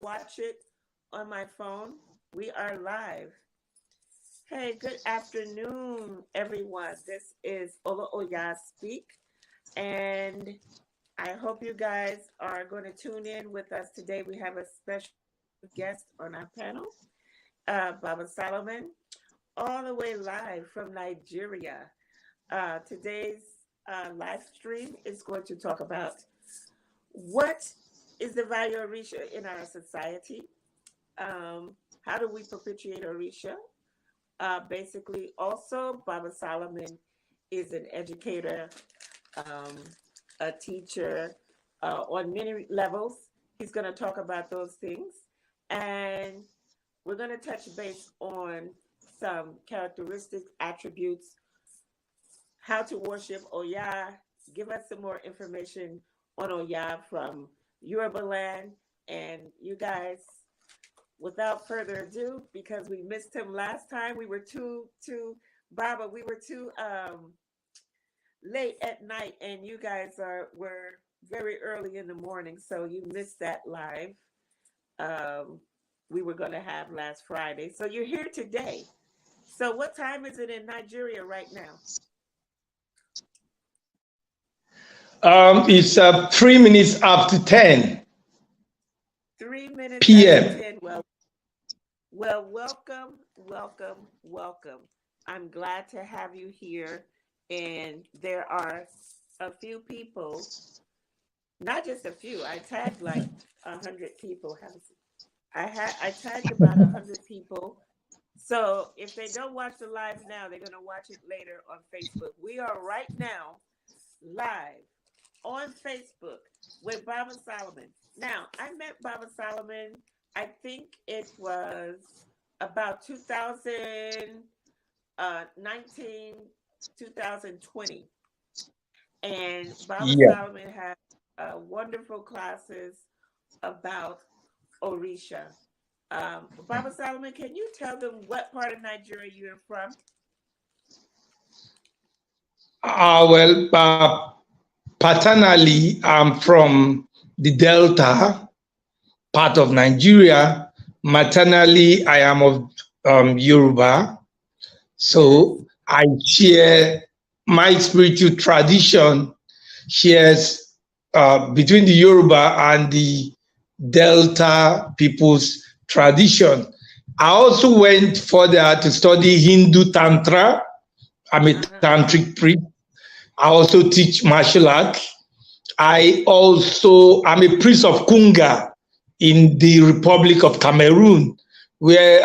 watch it on my phone. We are live. Hey, good afternoon, everyone. This is Ola Oya Speak, and I hope you guys are going to tune in with us today. We have a special guest on our panel, Baba Solomon, all the way live from Nigeria. Today's live stream is going to talk about what is the value of Orisha in our society. How do we perpetuate Orisha? Basically, also, Baba Solomon is an educator, um, a teacher on many levels. He's going to talk about those things. And we're going to touch base on some characteristics, attributes, how to worship Oya, give us some more information on Oya from Yoruba land. And you guys, without further ado, because we missed him last time, we were Baba, we were too late at night, and you guys were very early in the morning, so you missed that live. We were going to have last Friday. So you're here today. So what time is it in Nigeria right now? It's 3 minutes after 10. 3 minutes PM. after 10. Well, welcome. I'm glad to have you here. And there are a few people, not just a few. I tagged like 100 people. I tagged about 100 people. So if they don't watch the live now, they're going to watch it later on Facebook. We are right now live on Facebook with Baba Solomon. Now, I met Baba Solomon, I think it was about 2019, 2020. And Baba Solomon had wonderful classes about Orisha. Baba Solomon, can you tell them what part of Nigeria you're from? Paternally, I'm from the Delta part of Nigeria. Maternally, I am of Yoruba. So I share my spiritual tradition shares between the Yoruba and the Delta people's tradition. I also went further to study Hindu Tantra. I'm a tantric priest. I also teach martial arts. I'm a priest of Kunga in the Republic of Cameroon, where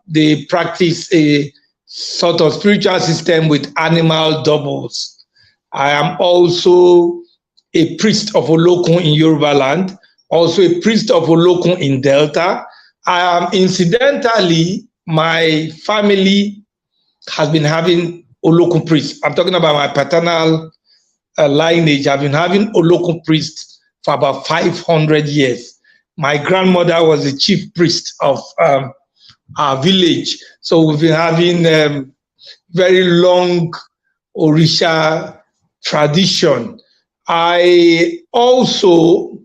they practice a sort of spiritual system with animal doubles. I am also a priest of Olokun in Yoruba land, also a priest of Olokun in Delta. Incidentally, my family has been having Olokun priests. I'm talking about my paternal lineage. I've been having Olokun priests for about 500 years. My grandmother was the chief priest of our village. So we've been having very long Orisha tradition. I also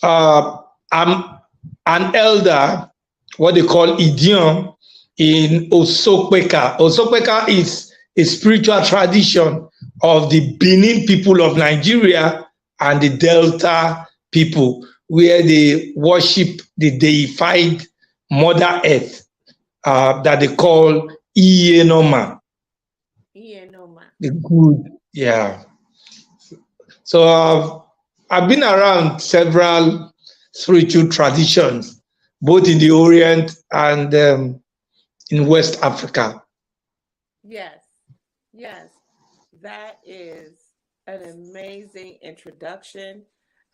am an elder, what they call Idiom, in Osokpeka. Osokpeka is a spiritual tradition of the Benin people of Nigeria and the Delta people, where they worship the deified Mother Earth that they call Iyenoma. The good, yeah. So I've been around several spiritual traditions, both in the Orient and in West Africa. Yes. That is an amazing introduction,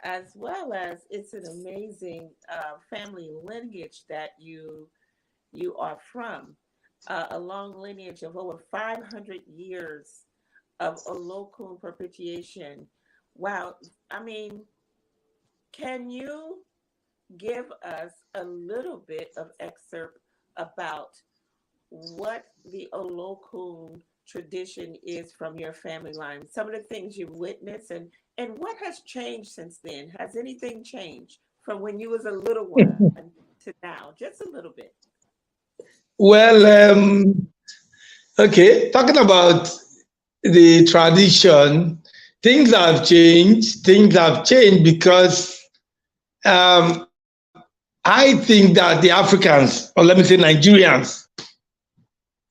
as well as it's an amazing family lineage that you are from. A long lineage of over 500 years of Olokun perpetuation. Wow. I mean, can you give us a little bit of excerpt about what the Olokun tradition is from your family line? Some of the things you've witnessed, and what has changed since then? Has anything changed from when you was a little one to now, just a little bit. Well, okay, talking about the tradition, things have changed. Things have changed because um, I think that the Africans, or let me say Nigerians,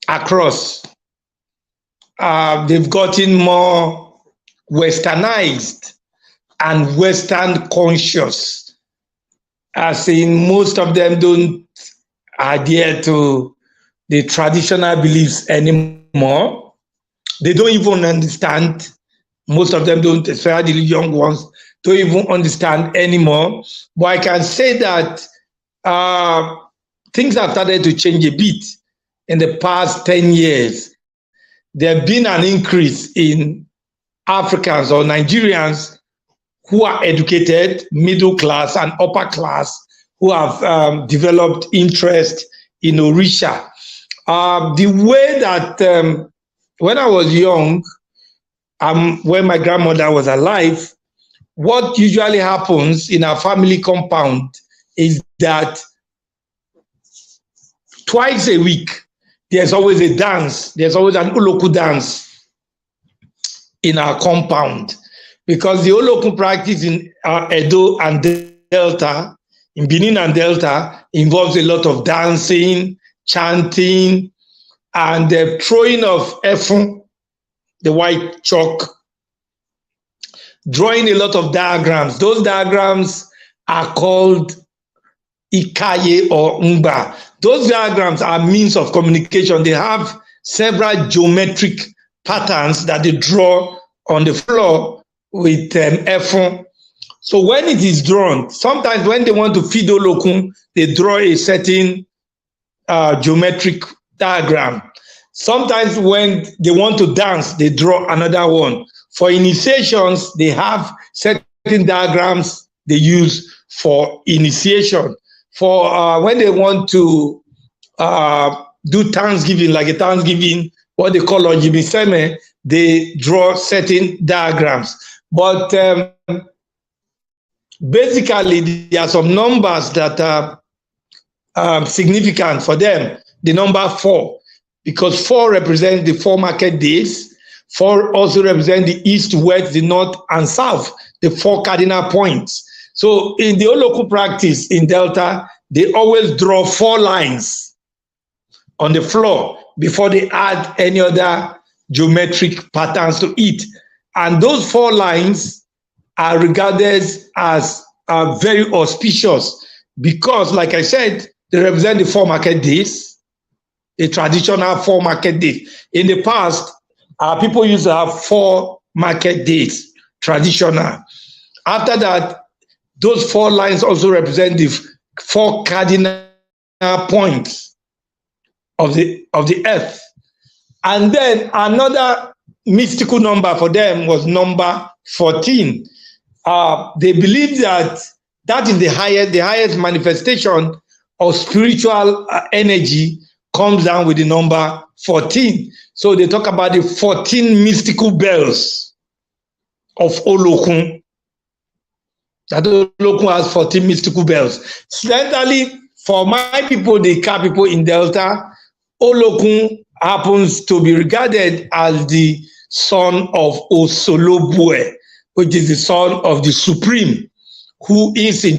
across, they've gotten more westernized and Western conscious, as in most of them don't adhere to the traditional beliefs anymore. They don't even understand. Most of them don't, especially the young ones, don't even understand anymore. But I can say that uh, things have started to change a bit in the past 10 years. There has been an increase in Africans or Nigerians who are educated, middle class and upper class, who have developed interest in Orisha. The way that when I was young, when my grandmother was alive, what usually happens in our family compound is that twice a week, there's always a dance. There's always an Oloku dance in our compound, because the Oloku practice in Edo and Delta, in Benin and Delta, involves a lot of dancing, chanting, and the throwing of efun, the white chalk, drawing a lot of diagrams. Those diagrams are called Ikaye or Ngba. Those diagrams are means of communication. They have several geometric patterns that they draw on the floor with efun. So when it is drawn, sometimes when they want to feed Olokun, they draw a certain geometric diagram. Sometimes when they want to dance, they draw another one. For initiations, they have certain diagrams they use for initiation. For when they want to do Thanksgiving, like a Thanksgiving, what they call Ojimiseme, they draw certain diagrams. But basically, there are some numbers that are significant for them. The number 4, because 4 represents the 4 market days. 4 also represents the east, west, the north, and south, the 4 cardinal points. So in the Oloku practice in Delta, they always draw 4 lines on the floor before they add any other geometric patterns to it. And those 4 lines are regarded as very auspicious because, like I said, they represent the 4 market days, the traditional 4 market days. In the past, people used to have 4 market days, traditional. After that, those 4 lines also represent the 4 cardinal points of the earth. And then another mystical number for them was number 14. They believe that that is the highest manifestation of spiritual energy comes down with the number 14. So they talk about the 14 mystical bells of Olokun. That Olokun has 14 mystical bells. Certainly, for my people, the Ka people in Delta, Olokun happens to be regarded as the son of Osolobue, which is the son of the Supreme, who is in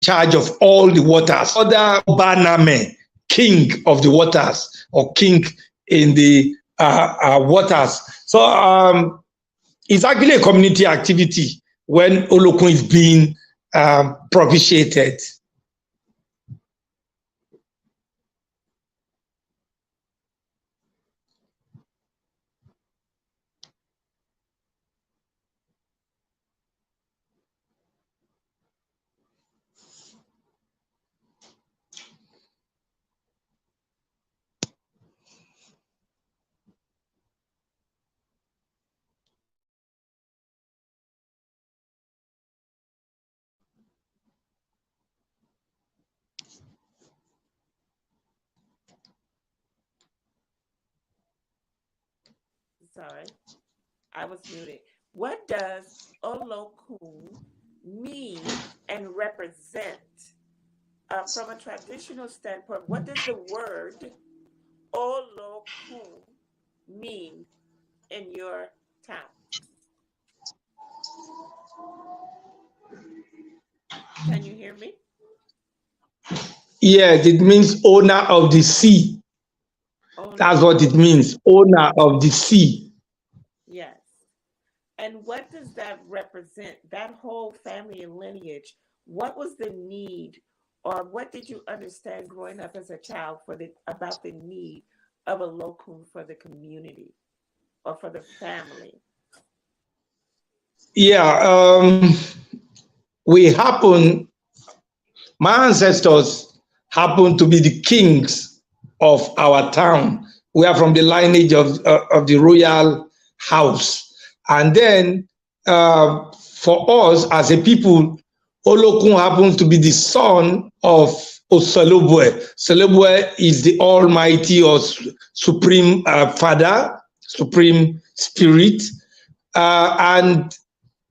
charge of all the waters. Other Baname, king of the waters, or king in the waters. So it's actually a community activity when Olokun is being propitiated. sorry, I was muted. What does Olokun mean and represent from a traditional standpoint? What does the word Olokun mean in your town? Can you hear me? Yes, it means owner of the sea. Owner That's what of it means, owner of the sea. yes. And what does that represent? That whole family and lineage. What was the need, or what did you understand growing up as a child for the about the need of a locum for the community or for the family? Yeah, we happen, my ancestors happen to be the kings of our town. We are from the lineage of the royal house. And then for us as a people, Olokun happens to be the son of Osolobwe. Solobwe is the almighty or supreme father, supreme spirit. And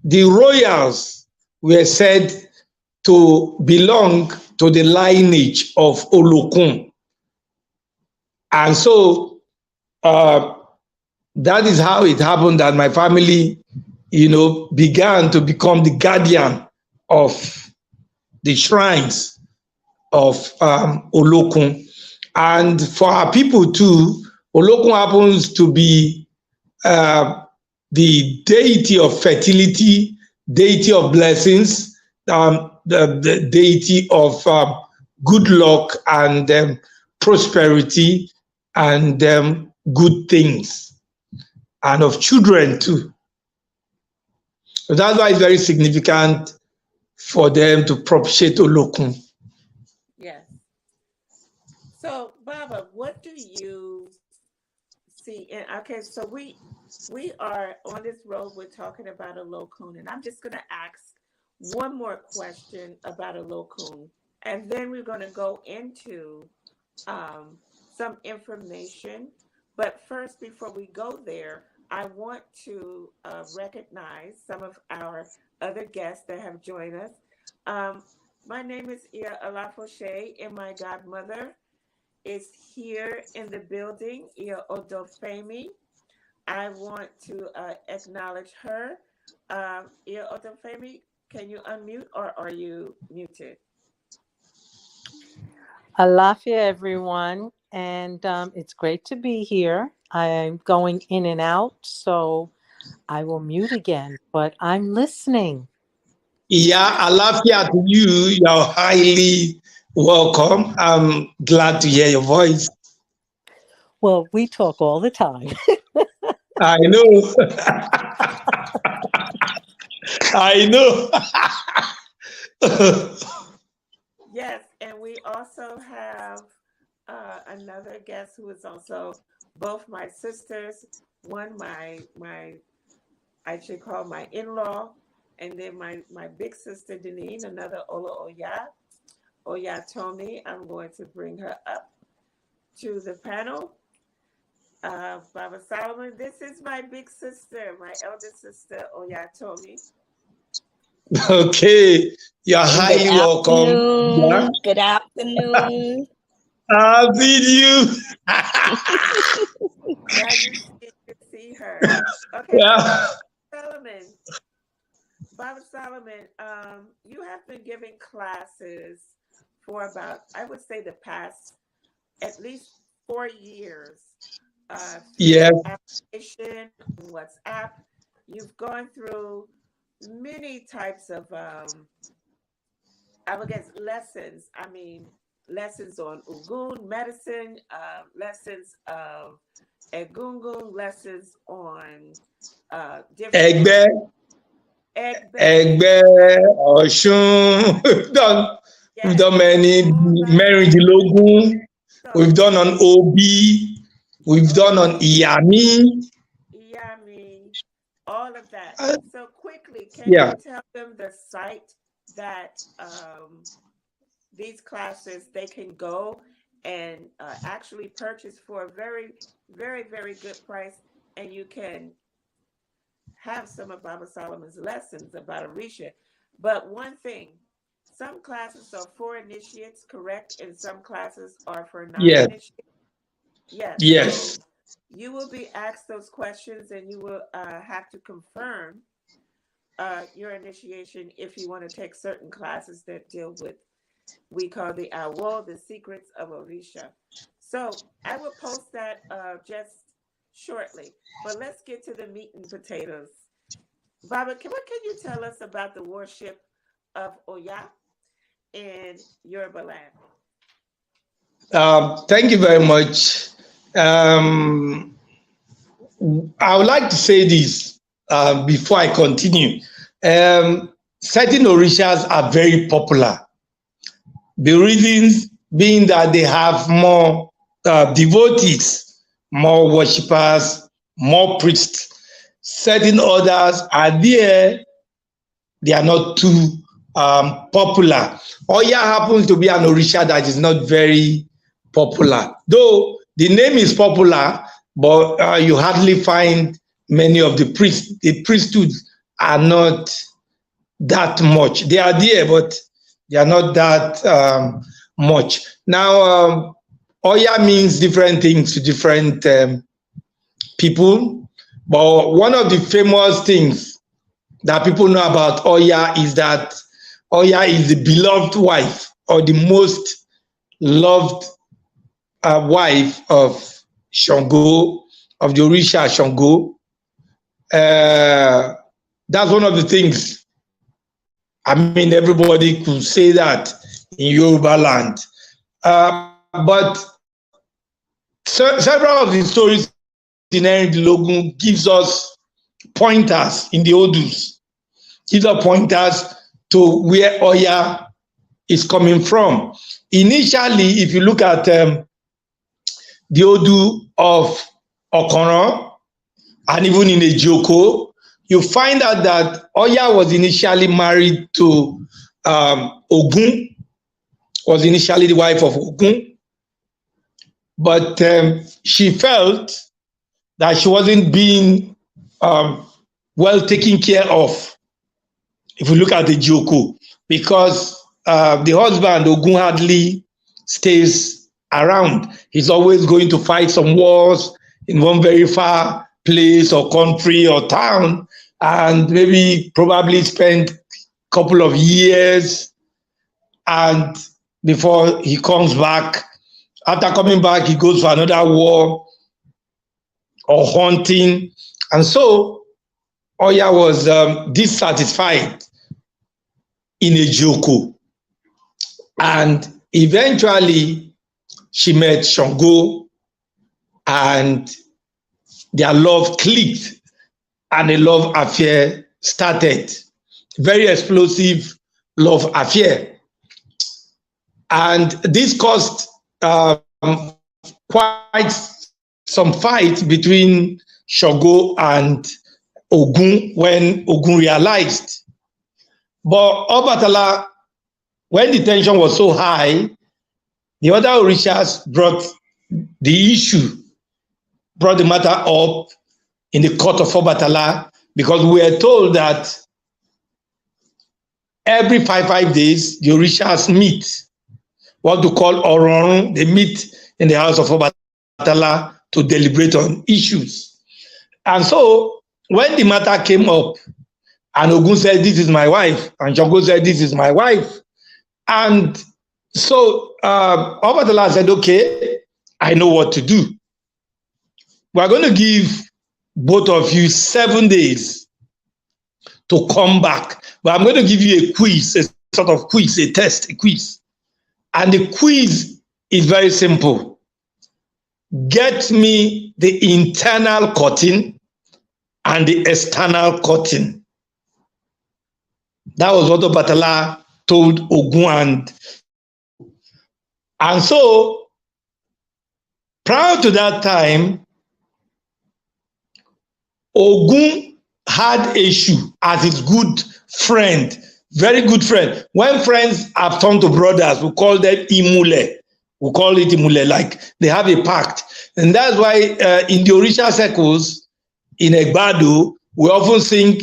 the royals were said to belong to the lineage of Olokun. And so that is how it happened that my family, began to become the guardian of the shrines of Olokun. And for our people too, Olokun happens to be the deity of fertility, deity of blessings, the deity of good luck and prosperity and good things, and of children too. So that's why it's very significant for them to propitiate Olokun. Yes. So, Baba, what do you see? And okay, so we are on this road. We're talking about a locun, and I'm just going to ask one more question about a locun, and then we're going to go into um, some information. But first, before we go there, I want to recognize some of our other guests that have joined us. Um, my name is Iya Alafose, and my godmother is here in the building, Iya Olo Oya. I want to acknowledge her. Iya Olo Oya, can you unmute or are you muted? Alafia, everyone, and it's great to be here. I'm going in and out, so I will mute again, but I'm listening. Yeah, Alafia to you. You're highly welcome. I'm glad to hear your voice. Well, we talk all the time. I know. I know. Yes, and we also have another guest who is also both my sisters. One, my I should call my in-law, and then my big sister Deneen, another Olo Oya, Oya Tomi. I'm going to bring her up to the panel. Baba Solomon, this is my big sister, my eldest sister Oya Tomi. Okay, you're highly Good welcome. Yeah. afternoon. Good afternoon. I'll see you. Now you see her. Okay, Yeah. Solomon. Baba Solomon, you have been giving classes for about, I would say, the past at least 4 years through Yes. your application on WhatsApp. You've gone through many types of, I would guess, lessons. I mean, lessons on Ugun medicine, lessons of Egungun, lessons on different Egbe, egbe. Egbe, Oshun. We've Yes, done many, all that. Merindilogun. We've So, done on OB. We've done on Iyami. Yami, all of that. Uh, So quickly, can you yeah. tell them the site that these classes they can go and actually purchase for a very, very, very good price? and you can have some of Baba Solomon's lessons about Orisha. But one thing, some classes are for initiates, correct? And some classes are for Yes. non-initiates. Yes. Yes. So you will be asked those questions, and you will have to confirm your initiation if you want to take certain classes that deal with, we call the Awo, the secrets of Orisha. So I will post that just shortly. But let's get to the meat and potatoes. Baba, what can you tell us about the worship of Oya in Yoruba land? Thank you very much. I would like to say this before I continue. Certain Orishas are very popular. The reasons being that they have more devotees, more worshippers, more priests. Certain others are there, they are not too popular. Oya happens to be an Orisha that is not very popular. Though the name is popular, but you hardly find many of the priests. The priesthoods are not that much. They are there, but they are not that much. Now, Oya means different things to different people. But one of the famous things that people know about Oya is that Oya is the beloved wife, or the most loved wife of Shango, of the Orisha Shango. That's one of the things. I mean, everybody could say that in Yoruba land. But several of the stories in Logun gives us pointers in the Odus, gives us pointers to where Oya is coming from. Initially, if you look at the Odu of Okoron and even in Ejoko, you find out that Oya was initially married to Ogun, was initially the wife of Ogun, but she felt that she wasn't being well taken care of, if you look at the Ejoko, because the husband, Ogun, hardly stays around. He's always going to fight some wars in one very far place or country or town, and maybe probably spend a couple of years, and before he comes back. After coming back, he goes for another war or hunting. And so Oya was dissatisfied in Ejoko. And eventually she met Shango, and their love clicked and a love affair started. Very explosive love affair. And this caused quite some fight between Shango and Ogun when Ogun realized. But Obatala, when the tension was so high, the other Orishas brought the matter up in the court of Obatala, because we were told that every five days the Orishas meet, what to call Ororun. They meet in the house of Obatala to deliberate on issues. And so when the matter came up, and Ogun said, "This is my wife," and Shango said, "This is my wife," and so Obatala said, "Okay, I know what to do. We're going to give both of you 7 days to come back, but I'm going to give you a quiz, a sort of quiz, a test, a quiz. And the quiz is very simple. Get me the internal curtain and the external curtain." That was what Obatala told Ogun. And so, prior to that time, Ogun had issue as his good friend, very good friend. When friends have turned to brothers, we call them Imule. We call it Imule, like they have a pact. And that's why in the Orisha circles, in Egbado, we often sing,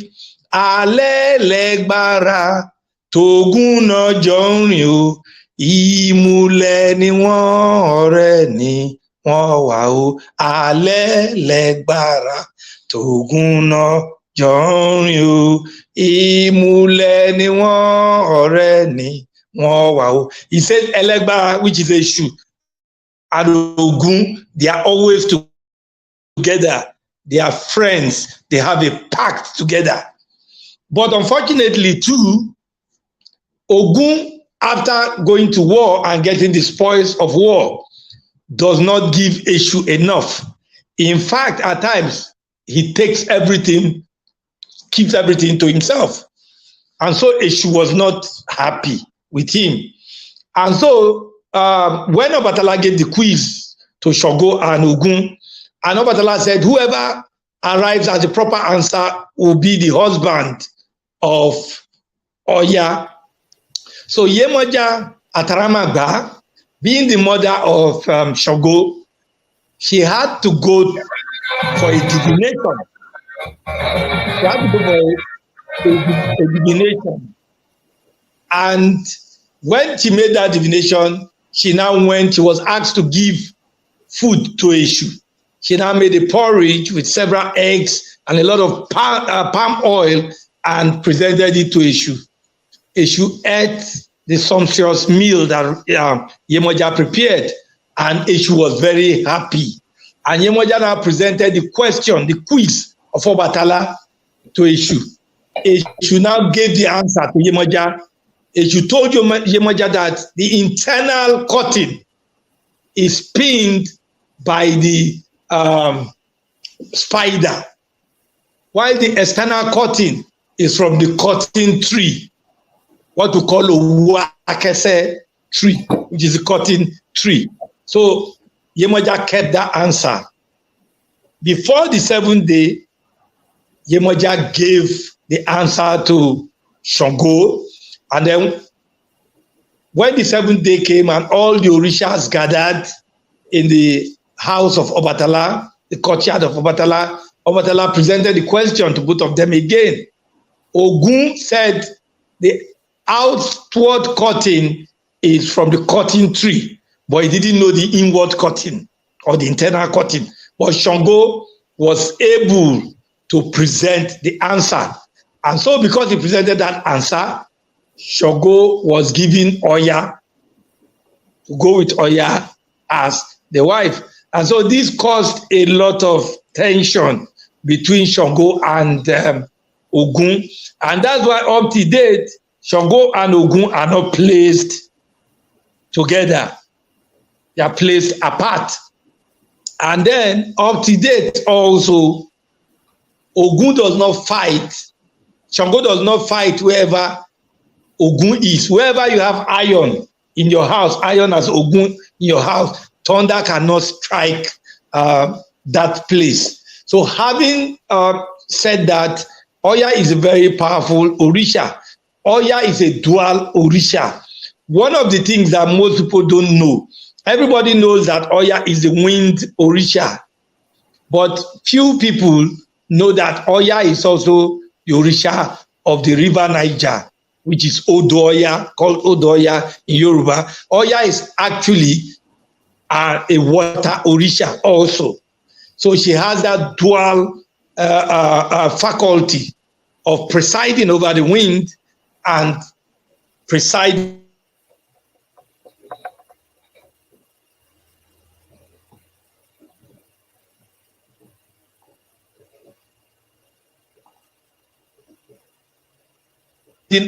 Alẹ́ lẹ́gbára tógún náà jọ ń rìn o, ìmùlẹ̀ ni wọ́n ọ̀rẹ́ ni wọ́n wà o, alẹ́ lẹ́gbára tógún náà jọ ń rìn o, ìmùlẹ̀ ni wọ́n ọ̀rẹ́ ni wọ́n wà o. He said Ẹlẹ́gbára, which is a shoe, and Ogun, they are always together. They are friends. They have a pact together. But unfortunately, too, Ogun, after going to war and getting the spoils of war, does not give Eshu enough. In fact, at times, he takes everything, keeps everything to himself. And so Eshu was not happy with him. And so when Obatala gave the quiz to Shogo and Ogun, and Obatala said, whoever arrives at the proper answer will be the husband of Oya. So Yemoja Ataramagba, being the mother of Shogo, she had to go for a divination. She had to go for a divination. And when she made that divination, she was asked to give food to Eshu. She now made a porridge with several eggs and a lot of palm oil and presented it to Eshu. Eshu ate the sumptuous meal that Yemoja prepared, and Eshu was very happy. And Yemoja now presented the quiz of Obatala to Eshu. Eshu now gave the answer to Yemoja. Eshu told Yemoja that the internal cotton is pinned by the spider, while the external cotton is from the cotton tree, what we call a wakese tree, which is a cotton tree. So Yemoja kept that answer. Before the 7th day, Yemoja gave the answer to Shango, and then when the 7th day came and all the Orishas gathered in the house of Obatala, the courtyard of Obatala, Obatala presented the question to both of them again. Ogun said the outward cotton is from the cotton tree, but he didn't know the inward cotton or the internal cotton. But Shango was able to present the answer. And so because he presented that answer, Shango was given Oya, to go with Oya as the wife. And so this caused a lot of tension between Shango and Ogun. And that's why up to date, Shango and Ogun are not placed together. They are placed apart. And then up to date also, Ogun does not fight. Shango does not fight wherever Ogun is. Wherever you have iron in your house, iron as Ogun in your house, thunder cannot strike that place. So having said that, Oya is a very powerful Orisha. Oya is a dual Orisha. One of the things that most people don't know, everybody knows that Oya is the wind Orisha, but few people know that Oya is also the Orisha of the river Niger, which is Odo Oya, called Odo Oya in Yoruba. Oya is actually a water Orisha also. So she has that dual faculty of presiding over the wind and presiding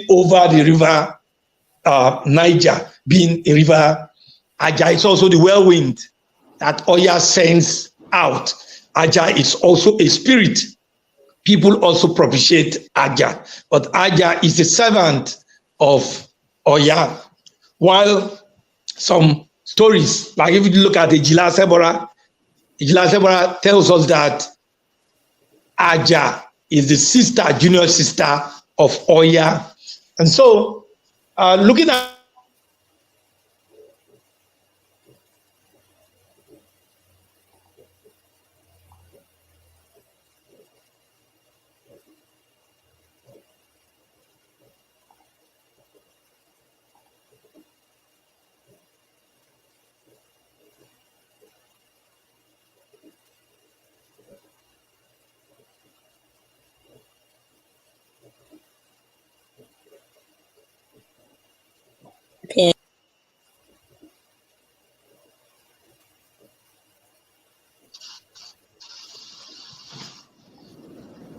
over the river Niger, being a river Aja. Is also the whirlwind that Oya sends out. Aja is also a spirit. People also propitiate Aja, but Aja is the servant of Oya. While some stories, like if you look at Ejila Sebora tells us that Aja is the sister, junior sister of Oya. And so, looking at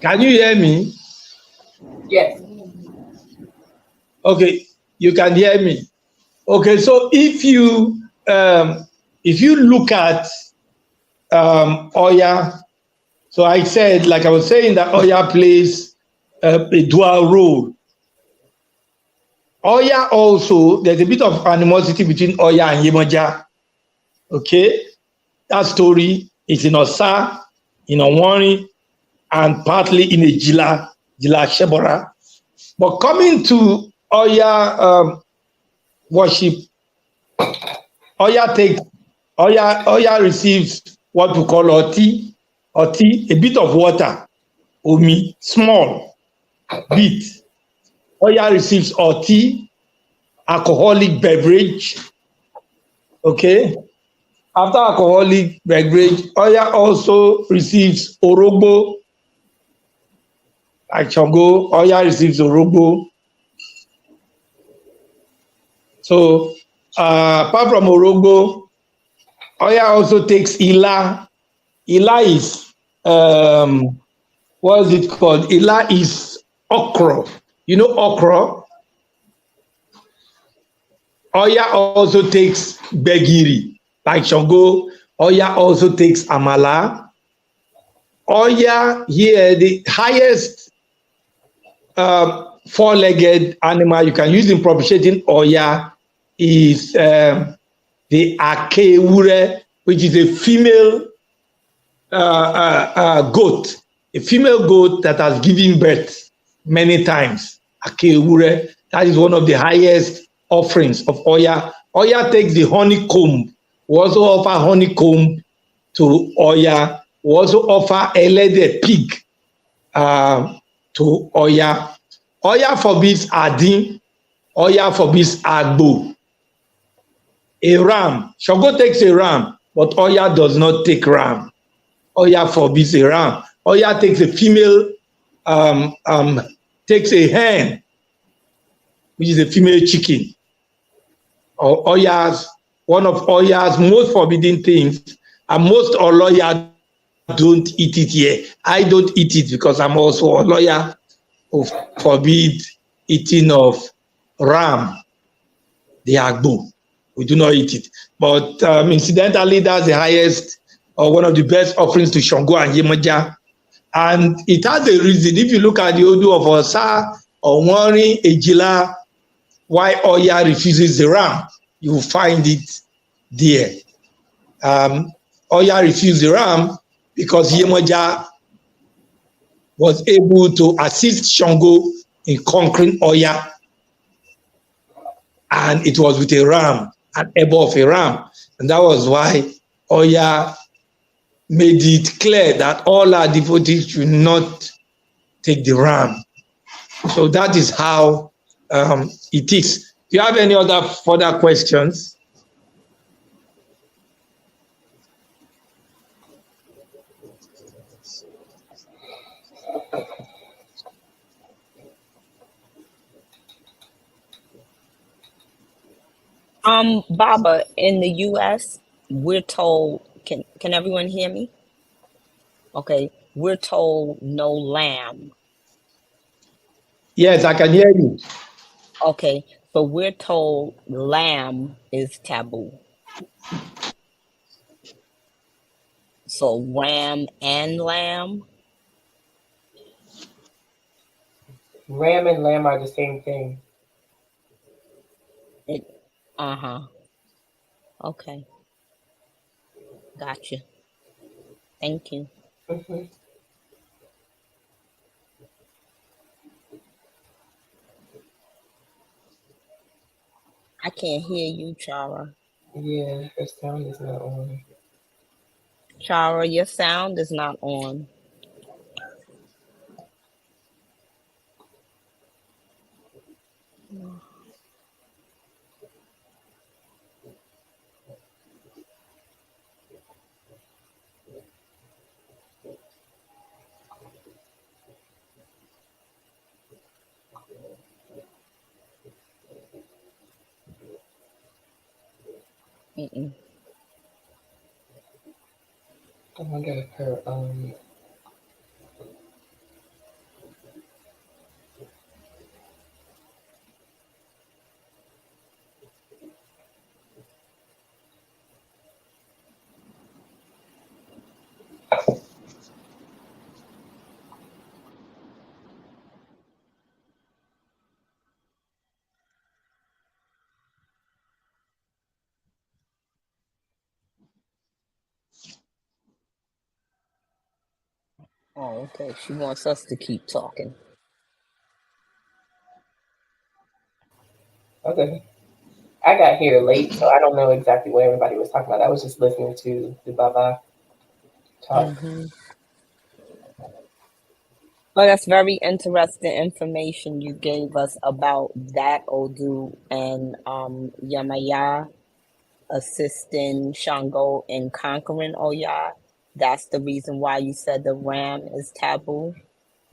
Can you hear me? Yes. Okay, you can hear me. Okay, so if you look at Oya, so I said, like I was saying, that Oya plays a dual role. Oya also, there's a bit of animosity between Oya and Yemoja. Okay, that story is in Osa, in Owori, and partly in Ejila Shebora. But coming to Oya worship, Oya receives what we call oti, a bit of water, omi, small bit. Oya receives oti, alcoholic beverage. Okay. After alcoholic beverage, Oya also receives orogbo. Like Shango, Oya receives orogbo. So apart from orogbo, Oya also takes ila. Ila is what is it called? Ila is okra. You know okra? Oya also takes begiri. Like Shango, Oya also takes amala. Oya here, the highest four-legged animal you can use in propitiating Oya is the akewure, which is a female goat, a female goat that has given birth many times. Akewure, that is one of the highest offerings of Oya. Oya takes the honeycomb. We also offer honeycomb to Oya. We also offer elede pig to Oya. Oya forbids adin. Oya forbids agbo. A ram. Shango takes a ram, but Oya does not take ram. Oya forbids a ram. Oya takes a female, takes a hen, which is a female chicken. Or Oya's, one of Oya's most forbidden things, and most Oloya don't eat it here. I don't eat it because I'm also a lawyer who forbid eating of ram, the agbo. We do not eat it. But incidentally, that's the highest or one of the best offerings to Shango and Yemoja. And it has a reason. If you look at the Odu of Osa, Owori, Ejila, why Oya refuses the ram, you will find it there. Oya refused the ram because Yemoja was able to assist Shango in conquering Oya, and it was with a ram, an ebo of a ram, and that was why Oya made it clear that all our devotees should not take the ram. So that is how it is. Do you have any other further questions? Baba, in the US, we're told, can everyone hear me? Okay, we're told no lamb. Yes, I can hear you. Okay, so we're told lamb is taboo. So ram and lamb? Ram and lamb are the same thing. Uh-huh. Okay. Gotcha. Thank you. Mm-hmm. I can't hear you, Chara. Yeah, her sound is not on. Chara, your sound is not on. Mm-mm. I wonder if her Oh, okay. She wants us to keep talking. Okay. I got here late, so I don't know exactly what everybody was talking about. I was just listening to the Baba talk. Mm-hmm. Well, that's very interesting information you gave us about that Odu and Yamaya assisting Shango in conquering Oya. That's the reason why you said the ram is taboo.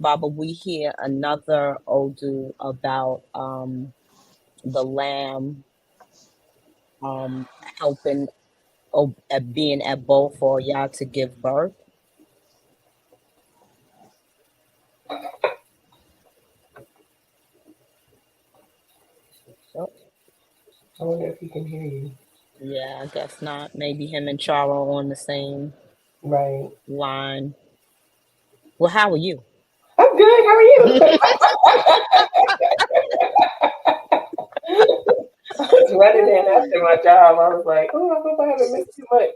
Baba, we hear another Odu about the lamb helping being at both for Oya to give birth. So, I wonder if he can hear you. yeah, I guess not. Maybe him and Charo on the same Right. line. Well, how are you? I'm good. How are you? I was running in after my job. I was like, oh, I hope I haven't missed too much.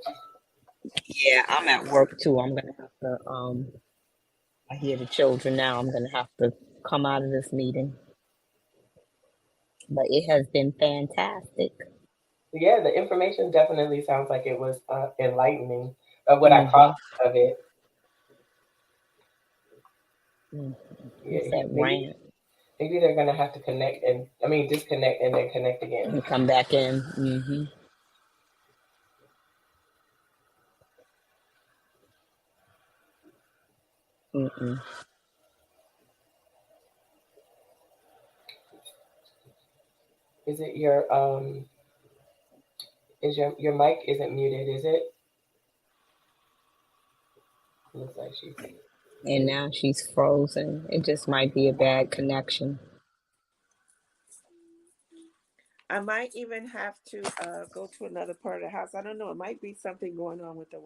Yeah, I'm at work too. I'm gonna have to I hear the children now. I'm gonna have to come out of this meeting. But it has been fantastic. Yeah, the information definitely sounds like it was enlightening of what I Mm-hmm. caught of it. Mm-hmm. He Yeah, said maybe rant they're gonna have to connect and disconnect and then connect again. and come back in. Mm-hmm. Mm-mm. Is it your is your mic isn't muted, is it? Looks like she's And now she's frozen. It just might be a bad connection. I might even have to go to another part of the house. I don't know. It might be something going on with the.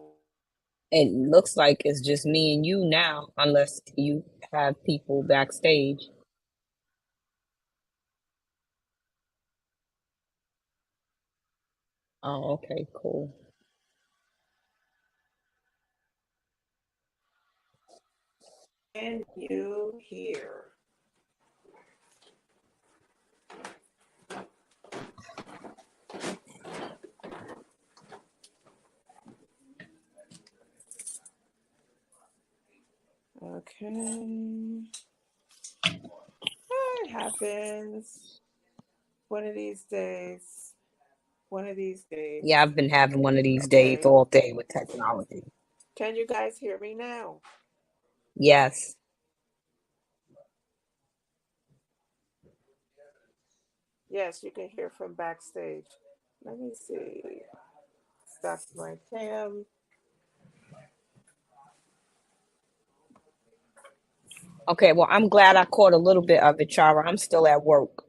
It looks like it's just me and you now, unless you have people backstage. Oh, okay, cool. Can you hear? Okay. It happens. One of these days. One of these days. Yeah, I've been having one of these days Okay. all day with technology. Can you guys hear me now? Yes. Yes, you can hear from backstage. Let me see. Stop my cam. Okay, well, I'm glad I caught a little bit of it, Chara. I'm still at work.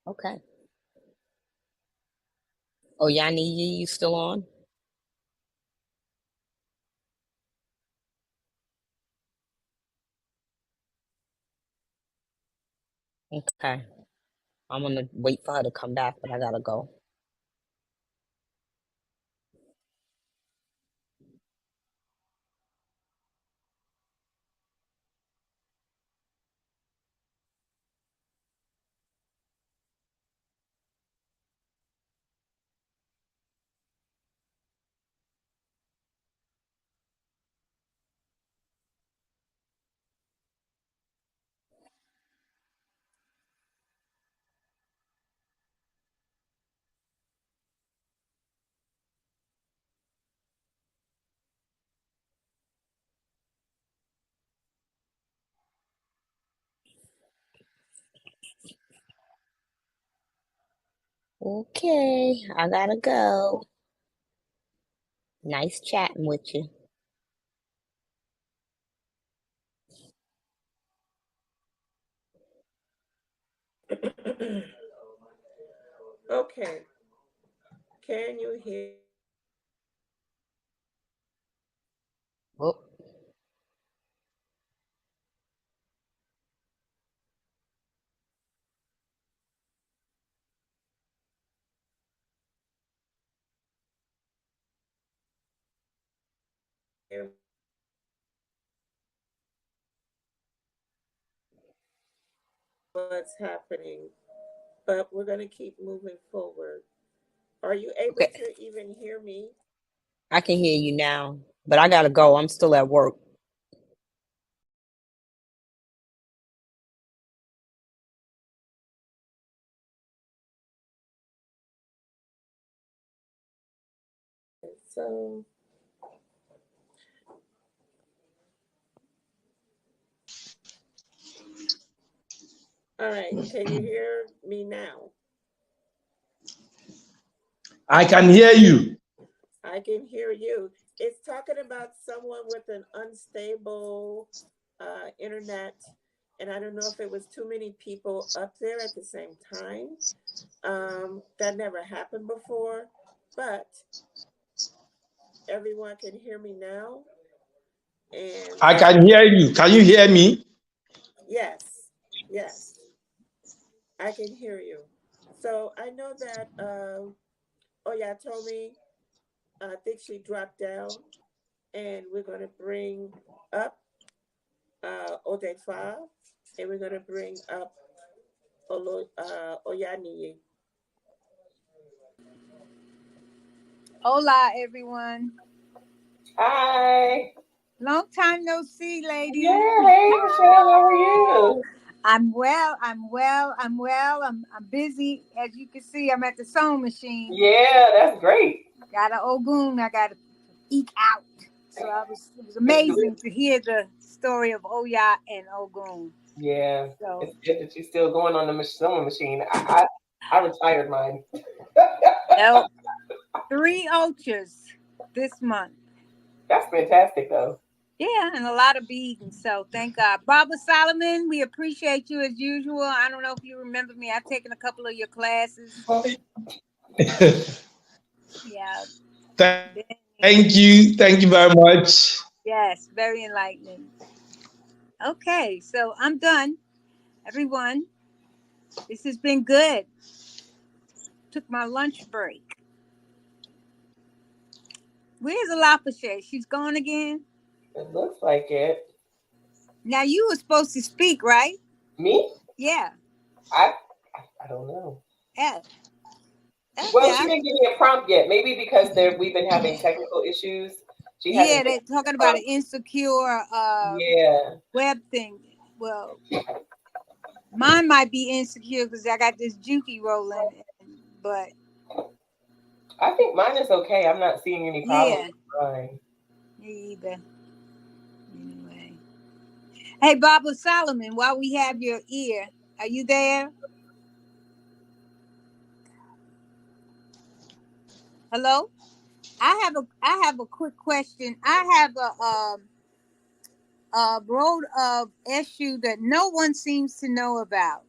Okay. Oh, Niyi, you still on? Okay. I'm gonna wait for her to come back, but I gotta go. Okay, I gotta go. Nice chatting with you. Okay. Can you hear? Oh, What's happening, but we're going to keep moving forward. Are you able okay. to even hear me? I can hear you now, but I gotta go. I'm still at work. So, all right. Can you hear me now? I can hear you. I can hear you. It's talking about someone with an unstable internet, and I don't know if it was too many people up there at the same time. That never happened before, but everyone can hear me now. And I can hear you. Can you hear me? yes, yes, I can hear you. So I know that Oya told me, I think she dropped down, and we're going to bring up Odefa, and we're going to bring up Oya Niyi. Hola, everyone. Hi. Long time no see, ladies. Yeah. Hey, Michelle. How are you? I'm well. I'm busy. As you can see, I'm at the sewing machine. Yeah, that's great. Got an Ogun I got to eke out. So it was amazing to hear the story of Oya and Ogun. Yeah, So it's good that you're still going on the sewing machine. I retired mine. no, 3 ultras this month. That's fantastic, though. Yeah, and a lot of beading. So thank God. Barbara Solomon, we appreciate you as usual. I don't know if you remember me. I've taken a couple of your classes. Yeah. Thank you. Thank you very much. Yes, very enlightening. Okay, so I'm done. Everyone, this has been good. Took my lunch break. Where's Alafose? She's gone again? It looks like it. Now, you were supposed to speak, right? Me? Yeah. I don't know. Yeah. Well, she didn't give me a prompt yet. Maybe because we've been having technical issues. She hasn't. They're talking about an insecure web thing. Well, mine might be insecure because I got this juki rolling, but I think mine is okay. I'm not seeing any problems with mine. Me either. Anyway. Hey, Barbara Solomon, while we have your ear, are you there? Hello? I have a quick question. I have a road of issue that no one seems to know about.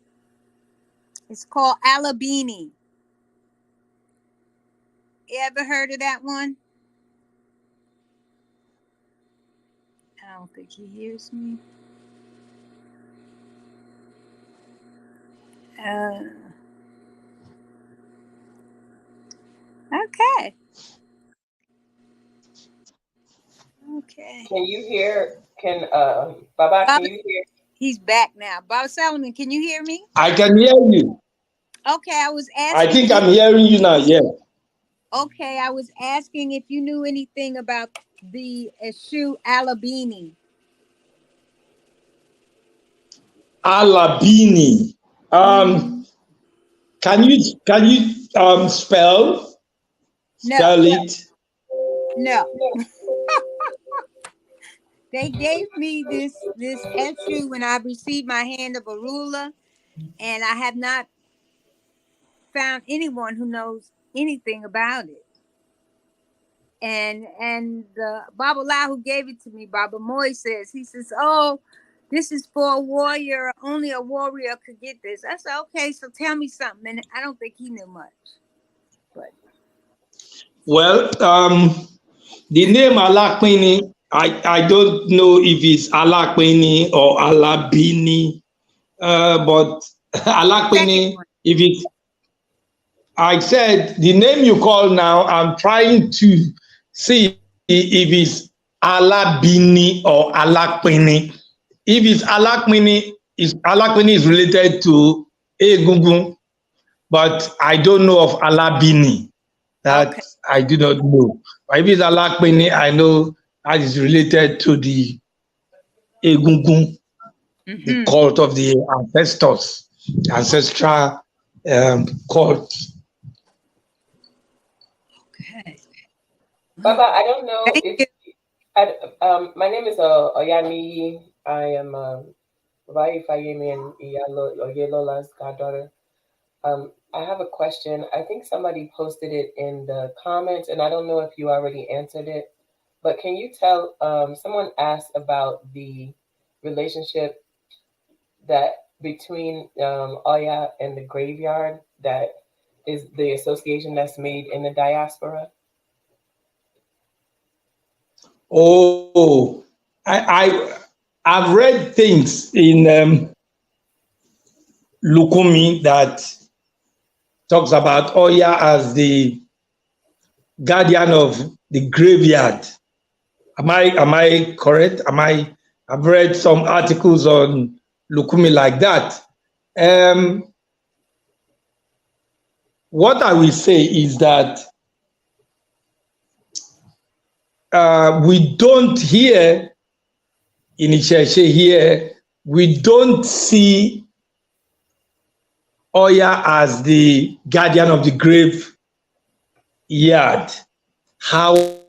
It's called Alabini. You ever heard of that one? I don't think he hears me. Okay. Okay. Can you hear? Baba? Can you hear? He's back now. Bob Solomon, can you hear me? I can hear you. Okay, I was asking. I think I'm hearing you now. Yeah. Okay, I was asking if you knew anything about the Eshu Alabini. Alabini. Can you spell it? No. They gave me this Eshu when I received my hand of a ruler, and I have not found anyone who knows anything about it. And the Baba La who gave it to me, Baba Moy says, oh, this is for a warrior. Only a warrior could get this. I said, okay, so tell me something. And I don't think he knew much. But well, the name Alakmini I don't know if it's Alakpini or Alabini, but Alakpini, if it's, I said the name you call now, I'm trying to see if it's Alabini or Alakpini. If it's Alakpini, Alakpini is related to Egungun, but I don't know of Alabini. That I do not know. But if it's Alakpini, I know that is related to the Egungun, the cult of the ancestors, ancestral cult. Okay. Baba, I don't know if my name is Oya Niyi. I am Baba Ifayemi and Iya Olo Oya'Lola's goddaughter. I have a question. I think somebody posted it in the comments, and I don't know if you already answered it. But can you tell? Someone asked about the relationship that between Oya and the graveyard. That is the association that's made in the diaspora. Oh, I've read things in Lukumi that talks about Oya as the guardian of the graveyard. Am I correct? I've read some articles on Lukumi like that. What I will say is that we don't hear in Isheshe here, we don't see Oya as the guardian of the graveyard. However,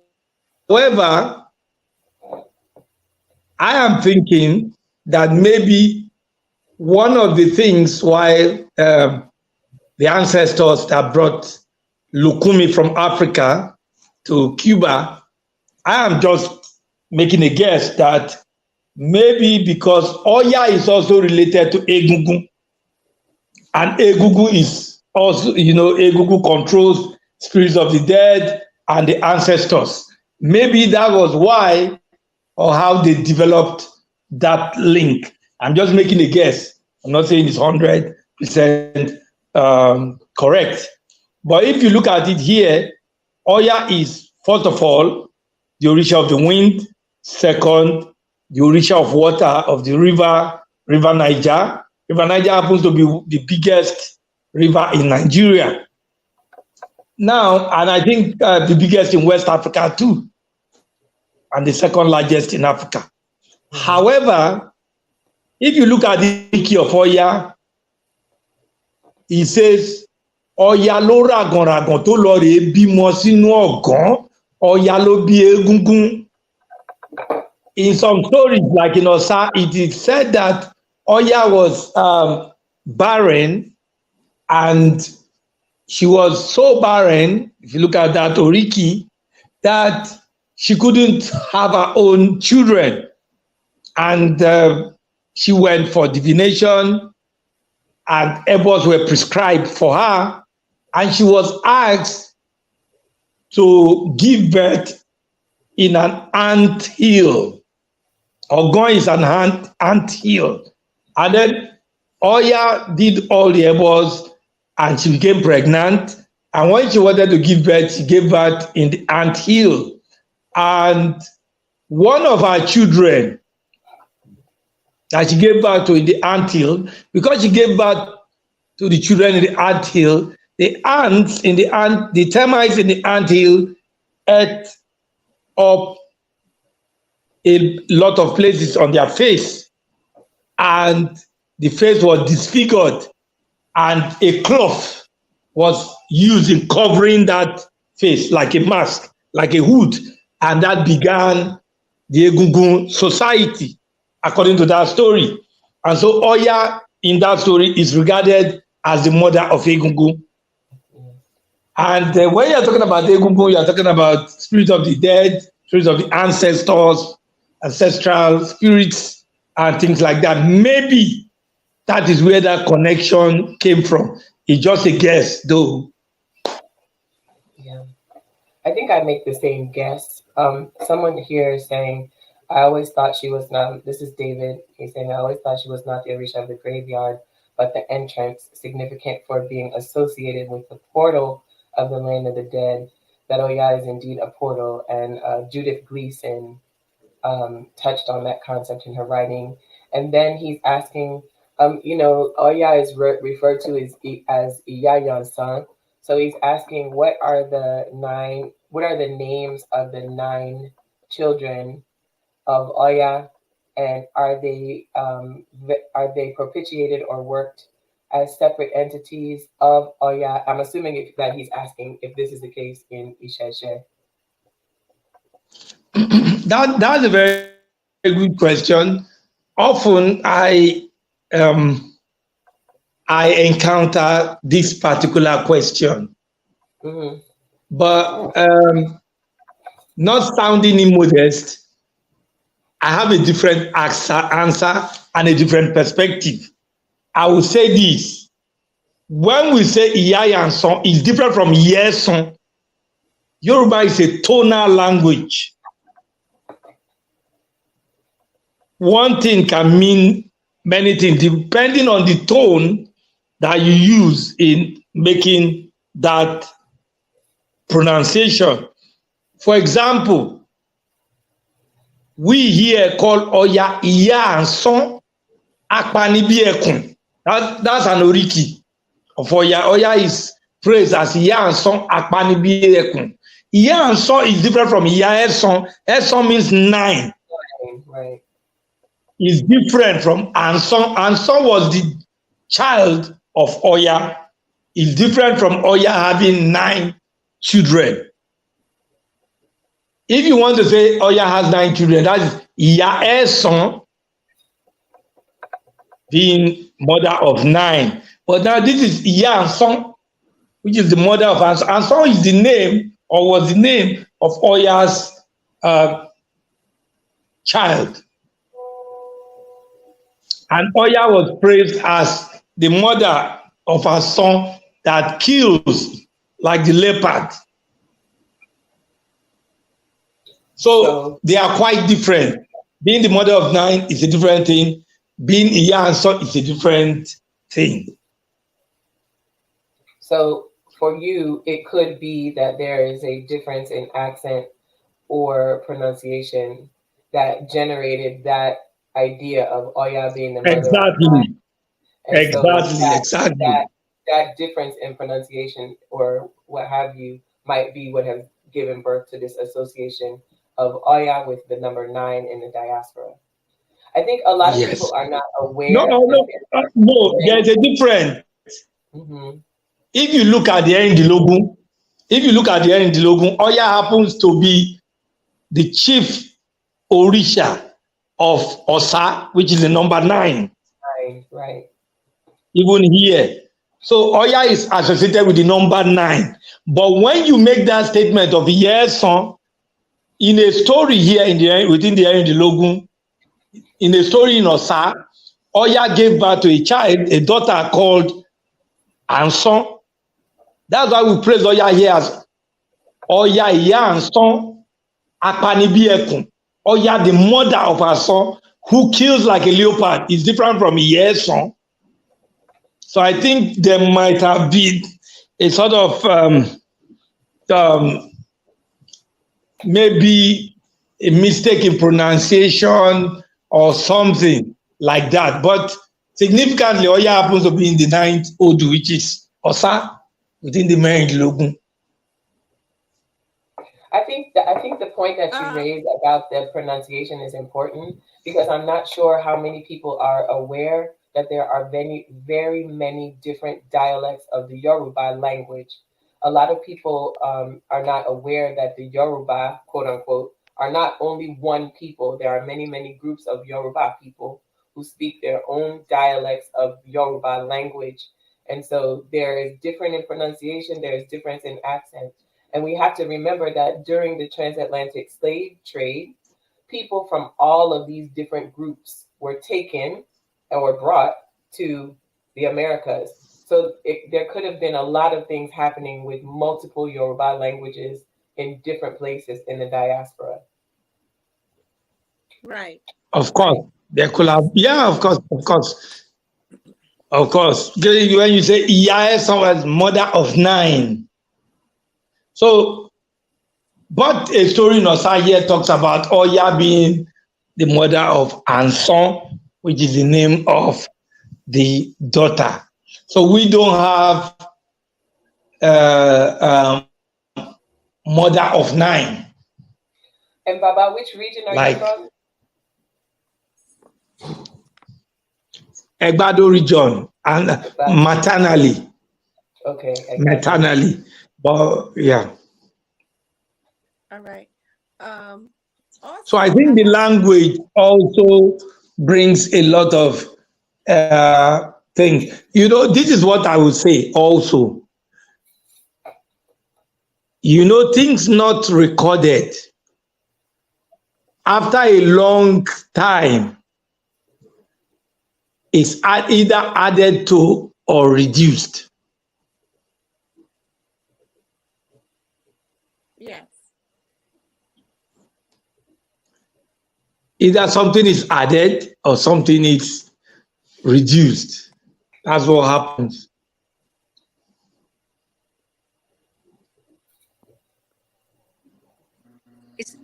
I am thinking that maybe one of the things why the ancestors that brought Lukumi from Africa to Cuba, I am just making a guess that maybe because Oya is also related to Egungun, and Egungun is also, Egungun controls spirits of the dead and the ancestors. Maybe that was why or how they developed that link. I'm just making a guess. I'm not saying it's 100% correct. But if you look at it here, Oya is, first of all, the Orisa of the wind. Second, the Orisa of water of the river Niger. River Niger happens to be the biggest river in Nigeria. Now, and I think the biggest in West Africa too, and the second largest in Africa. However, if you look at the wiki of Oya, it says, Oya ló ràgànràgàn tó lọ rèé bímọ sínú ọ̀gán, Oya ló bí Egungun. In some stories, like in Osa, it is said that Oya was barren, and she was so barren, if you look at that Oriki, that she couldn't have her own children. And she went for divination, and ebos were prescribed for her, and she was asked to give birth in an ant hill. Ogon is an ant hill. And then Oya did all the ebos, and she became pregnant. And when she wanted to give birth, she gave birth in the ant hill. And one of her children that she gave birth to in the ant hill, because she gave birth to the children in the ant hill, the termites in the ant hill ate up a lot of places on their face, and the face was disfigured, and a cloth was used in covering that face like a mask, like a hood, and that began the Egungun society, according to that story. And so Oya in that story is regarded as the mother of Egungun. And when you're talking about Egungun, you're talking about spirits of the dead, spirits of the ancestors, ancestral spirits, and things like that. Maybe that is where that connection came from. It's just a guess, though. Yeah. I think I make the same guess. Someone here is saying, I always thought she was not, this is David, he's saying, I always thought she was not the Orisha of the graveyard, but the entrance, significant for being associated with the portal of the land of the dead. That Oya is indeed a portal, and Judith Gleason touched on that concept in her writing. And then he's asking, Oya is referred to as Iya Yansan. So he's asking, what are the names of the 9 children of Oya, and are they propitiated or worked as separate entities of Oya? I'm assuming that he's asking if this is the case in Isheshe. That's a very good question. Often I encounter this particular question, but not sounding immodest, I have a different answer and a different perspective. I will say this: when we say Iya Yansan, it's different from Yeson. Yoruba is a tonal language. One thing can mean many things depending on the tone that you use in making that pronunciation. For example, we here call Oya Iya Yansan Apanibiekun. That's an oriki of Oya. Oya is praised as Iya Yansan Apanibiekun. Iya Yansan is different from Iya Eson. Eson means 9. Right. Is different from Anson. Anson was the child of Oya. Is different from Oya having 9 children. If you want to say Oya has 9 children, that is Iya Eson being mother of 9. But now this is Iya Anson, which is the mother of Anson. Anson is the name, or was the name, of Oya's child. And Oya was praised as the mother of her son that kills like the leopard. So they are quite different. Being the mother of 9 is a different thing. Being Iya Yansan is a different thing. So for you, it could be that there is a difference in accent or pronunciation that generated that idea of Oya being the mother exactly. of 9. And Exactly. That difference in pronunciation or what have you might be what has given birth to this association of Oya with the number 9 in the diaspora. I think a lot of people are not aware. No, there's a difference. If you look at the Erindilogun, Oya happens to be the chief Orisha of Osa, which is the number 9. Right. Even here. So Oya is associated with the number 9. But when you make that statement of Yeson, in a story here within the Erindilogun, in a story in Osa, Oya gave birth to a daughter called Anson. That's why we praise Oya here as Oya Iya Yansan Apanibiekun. Oya, the mother of her son, who kills like a leopard, is different from Yeson. So I think there might have been a sort of maybe a mistake in pronunciation or something like that. But significantly, Oya happens to be in the 9th Odu, which is Osa, within the Erindilogun. I think the point that you raised about the pronunciation is important, because I'm not sure how many people are aware that there are very, very many different dialects of the Yoruba language. A lot of people are not aware that the Yoruba, quote unquote, are not only one people. There are many, many groups of Yoruba people who speak their own dialects of Yoruba language. And so there is difference in pronunciation, there is difference in accent. And we have to remember that during the transatlantic slave trade, people from all of these different groups were taken and were brought to the Americas. So there could have been a lot of things happening with multiple Yoruba languages in different places in the diaspora. Right. Of course, there could have. Yeah, of course, of course, of course. When you say Iya, someone's mother of 9. So, but a story in Osa here talks about Oya being the mother of Anson, which is the name of the daughter. So we don't have mother of 9. And Baba, which region are you Like from? Egbado region, and Egbado. maternally. Okay, I got you. Maternally. But yeah. All right. So I Also, think the language also brings a lot of things. You know, this is what I would say also. You know, things not recorded after a long time is either added to or reduced. yes. Either something is added or something is reduced. That's what happens.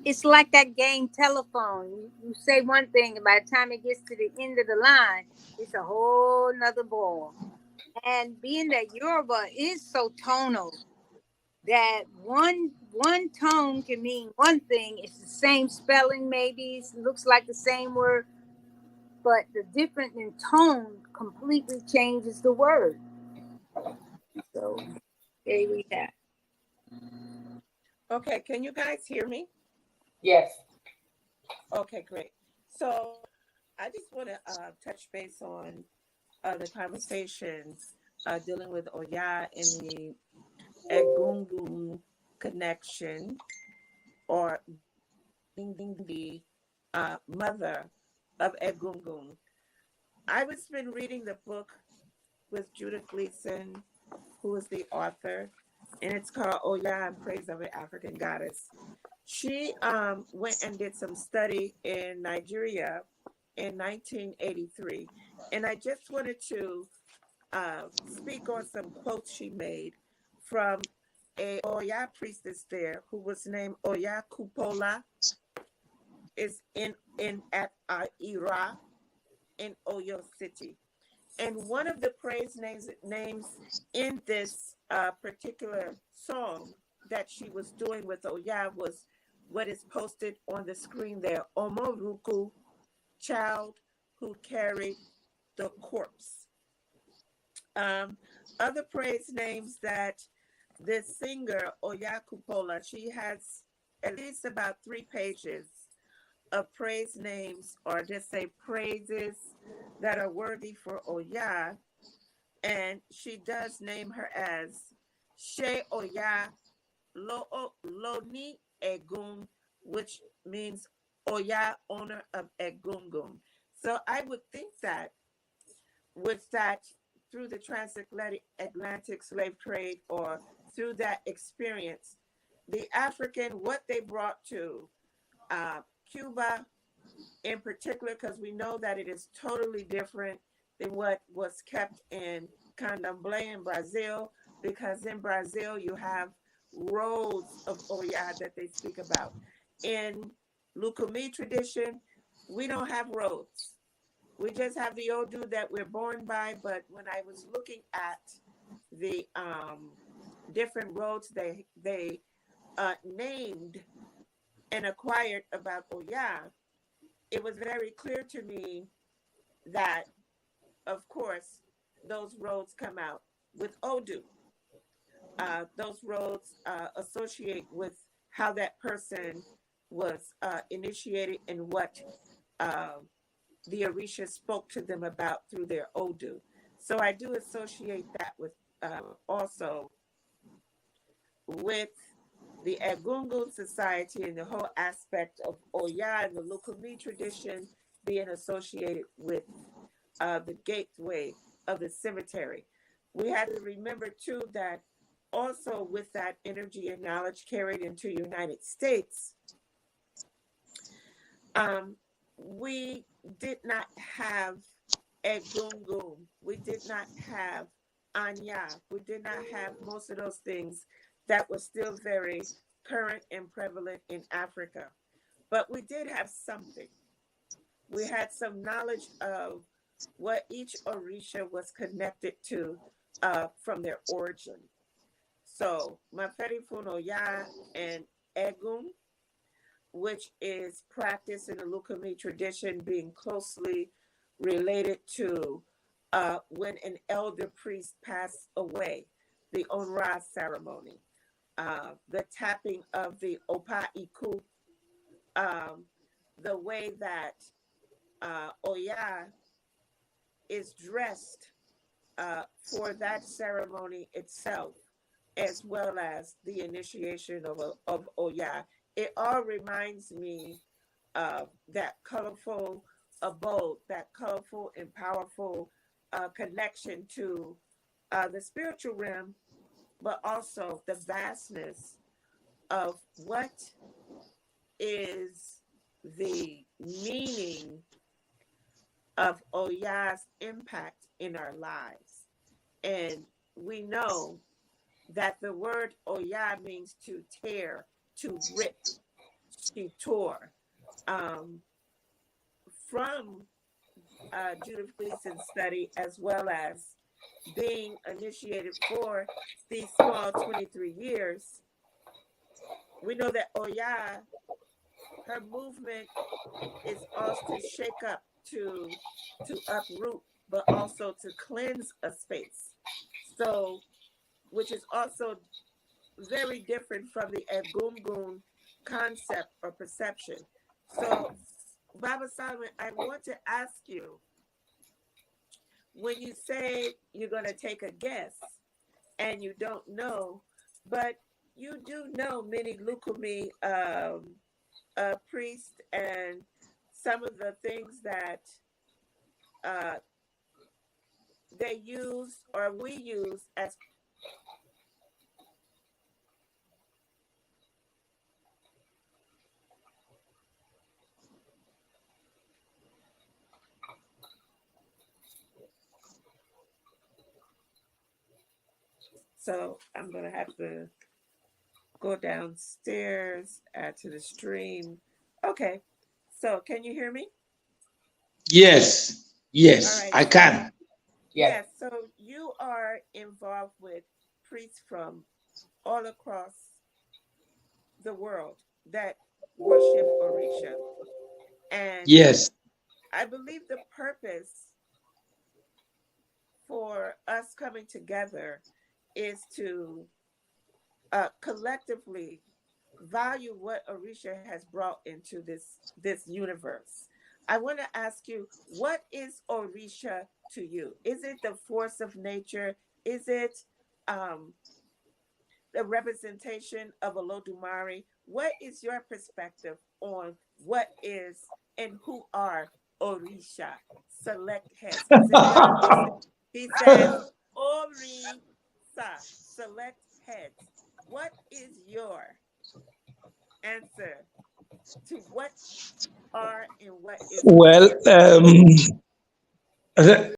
It's like that game telephone. You say one thing, and by the time it gets to the end of the line, it's a whole nother ball. And being that Yoruba is so tonal, that one tone can mean one thing. It's the same spelling, maybe it looks like the same word, but the difference in tone completely changes the word. So there we have. Okay, can you guys hear me? Yes. Okay, great. So I just want to touch base on the conversation dealing with Oya and the Egungun connection, or being the mother of Egungun. I was been reading the book with Judith Gleason, who is the author, and it's called Oya in Praise of an African Goddess. She went and did some study in Nigeria in 1983, and I just wanted to speak on some quotes she made from a Oya priestess there who was named Oya Kupola, is in at Ira in Oyo City. And one of the praise names in this particular song that she was doing with Oya was what is posted on the screen there: Omoruku, child who carried the corpse. Um, Other praise names that this singer Oya Kupola, she has at least about 3 pages of praise names, or just say praises that are worthy for Oya. And she does name her as She Oya Loni Egun, which means Oya, owner of Egungun. So I would think that with that, through the transatlantic slave trade, or through that experience, the African, what they brought to Cuba in particular, because we know that it is totally different than what was kept in Candomblé in Brazil, because in Brazil you have roads of Oya that they speak about. In Lukumi tradition, we don't have roads. We just have the Odu that we're born by. But when I was looking at the different roads they named and acquired about Oya, it was very clear to me that, of course, those roads come out with Odu. Those roads associate with how that person was initiated and what the Orisha spoke to them about through their Odu. So I do associate that with also with the Egungun society and the whole aspect of Oya and the Lukumi tradition being associated with the gateway of the cemetery. We had to remember too that also with that energy and knowledge carried into the United States, we did not have Egungun. We did not have Anya. We did not have most of those things that were still very current and prevalent in Africa. But we did have something. We had some knowledge of what each Orisha was connected to from their origin. So, Maferi Funoya and Egun, which is practiced in the Lukumi tradition, being closely related to when an elder priest passed away, the Onra ceremony, the tapping of the Opa Iku, the way that Oya is dressed for that ceremony itself, as well as the initiation of Oya. It all reminds me of that colorful abode, that colorful and powerful connection to the spiritual realm, but also the vastness of what is the meaning of Oya's impact in our lives. And we know that the word Oya means to tear, to rip. She tore. From Judith Gleason's study, as well as being initiated for these small 23 years, we know that Oya, her movement is also to shake up, to uproot, but also to cleanse a space. So, which is also very different from the Egungun concept or perception. So, Baba Solomon, I want to ask you, when you say you're going to take a guess and you don't know, but you do know many Lukumi priests and some of the things that they use or we use as so I'm going to have to go downstairs, add to the stream. Okay. So can you hear me? Yes. Yes, All right. I can. Yes. So you are involved with priests from all across the world that worship Orisha. And Yes. I believe the purpose for us coming together is to collectively value what Orisha has brought into this universe. I want to ask you, what is Orisha to you? Is it the force of nature? Is it the representation of Olodumare? What is your perspective on what is and who are Orisha? Select heads. He says, Orisa, select heads. What is your answer to what are and what is Well, Orisha?